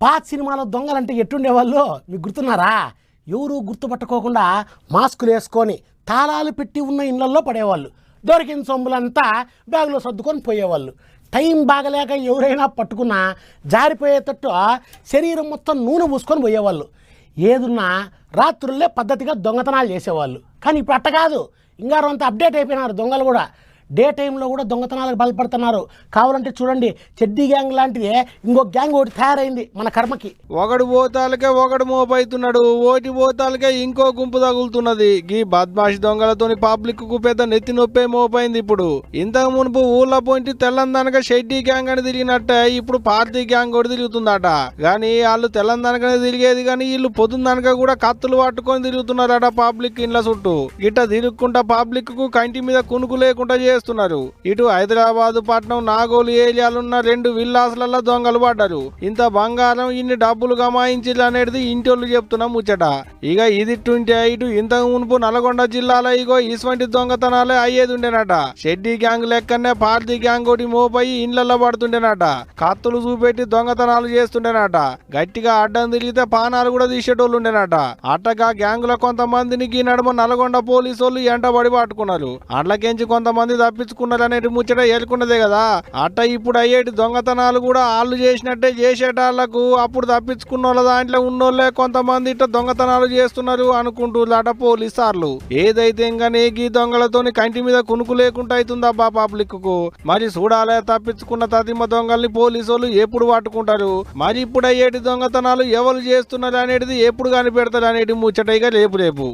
పాత సినిమాలో దొంగలంటే ఎట్టుండేవాళ్ళు మీకు గుర్తున్నారా? ఎవరు గుర్తుపట్టుకోకుండా మాస్కులు వేసుకొని తాళాలు పెట్టి ఉన్న ఇళ్లల్లో పడేవాళ్ళు. దొరికిన సొమ్ములంతా బ్యాగులో సర్దుకొని పోయేవాళ్ళు. టైం బాగలేక ఎవరైనా పట్టుకున్నా జారిపోయేటట్టు శరీరం మొత్తం నూనె పూసుకొని పోయేవాళ్ళు. ఏదున్నా రాత్రుల్లే పద్ధతిగా దొంగతనాలు చేసేవాళ్ళు. కానీ ఇప్పుడు అట్ట కాదు, ఇంకా అంత అప్డేట్ అయిపోయినారు దొంగలు కూడా. డే టైంలో కూడా దొంగతనాలకు బలపడుతున్నారు. కావాలంటే చూడండి, చెడ్డీ గ్యాంగ్ లాంటిదే ఇంకో గ్యాంగ్ ఒకటి తయారైంది మన కర్మకి. ఒకడు పోతాలకే ఒకడు మోపైతున్నాడు, ఓటి పోతాలకే ఇంకో గుంపు తగులుతున్నది. ఈ బద్మాషి దొంగలతోని పబ్లిక్ కు పెద్ద నెత్తి నొప్పే మోపైంది. ఇప్పుడు ఇంతకు మునుపు ఊళ్ళో పోయింటి తెల్లందనక షెడ్డీ గ్యాంగ్ అని తిరిగినట్టే ఇప్పుడు పార్టీ గ్యాంగ్ కూడా తిరుగుతుందట. గాని వాళ్ళు తెల్లందనకనే తిరిగేది, కానీ వీళ్ళు పొద్దుందనక కూడా కత్తులు పట్టుకొని తిరుగుతున్నారట పబ్లిక్ ఇండ్ల చుట్టూ. గిట్ట తిరుగుకుంటా పబ్లిక్ కు కంటి మీద కునుకు లేకుండా చేస్తున్నారు. ఇటు హైదరాబాద్ పట్నం నాగోలు ఏరియాలున్న 2 విల్లాసులలో దొంగలు పడ్డారు. ఇంత బంగారం ఇన్ని డబ్బులు గమాయించారు అనేది ఇంటోళ్ళు చెప్తున్నా ముచ్చట. ఇక ఇదిట్టుంటే ఇటు ఇంతకు మునుపు నల్గొండ జిల్లాలో ఇగో ఇటువంటి దొంగతనాలే అయ్యేది ఉండేనట. షెడ్డీ గ్యాంగ్ లెక్కనే పార్టీ గ్యాంగ్ ఒకటి మోపయి ఇండ్లలో పడుతుండేనట. కత్తులు చూపెట్టి దొంగతనాలు చేస్తుండేనట. గట్టిగా అడ్డం తిరిగితే పానాలు కూడా తీసేటోళ్ళు ఉండేనట. అట్టగా గ్యాంగ్ లో కొంతమందిని ఈ నడుమ నల్గొండ పోలీసు వాళ్ళు ఎంటబడి పట్టుకున్నారు. అట్లకెంచి కొంతమంది తప్పించుకున్నారు అనేది ముచ్చట ఏలుకున్నదే కదా. అట్ట ఇప్పుడు అయ్యేటి దొంగతనాలు కూడా వాళ్ళు చేసినట్టే చేసేటాళ్లకు అప్పుడు తప్పించుకున్న వాళ్ళ దాంట్లో ఉన్నోళ్లే కొంతమంది ఇట్లా దొంగతనాలు చేస్తున్నారు అనుకుంటున్నారట పోలీసార్లు. ఏదైతే ఇంకా ఈ దొంగలతోని కంటి మీద కునుకు లేకుండా అవుతుందబ్బా పబ్లిక్ కు. మరి చూడాలే తప్పించుకున్న తదిమ దొంగల్ని పోలీసు వాళ్ళు ఎప్పుడు పట్టుకుంటారు, మరి ఇప్పుడు అయ్యేటి దొంగతనాలు ఎవరు చేస్తున్నారు అనేది ఎప్పుడు కనిపెడతారు అనేది ముచ్చట ఇక రేపు.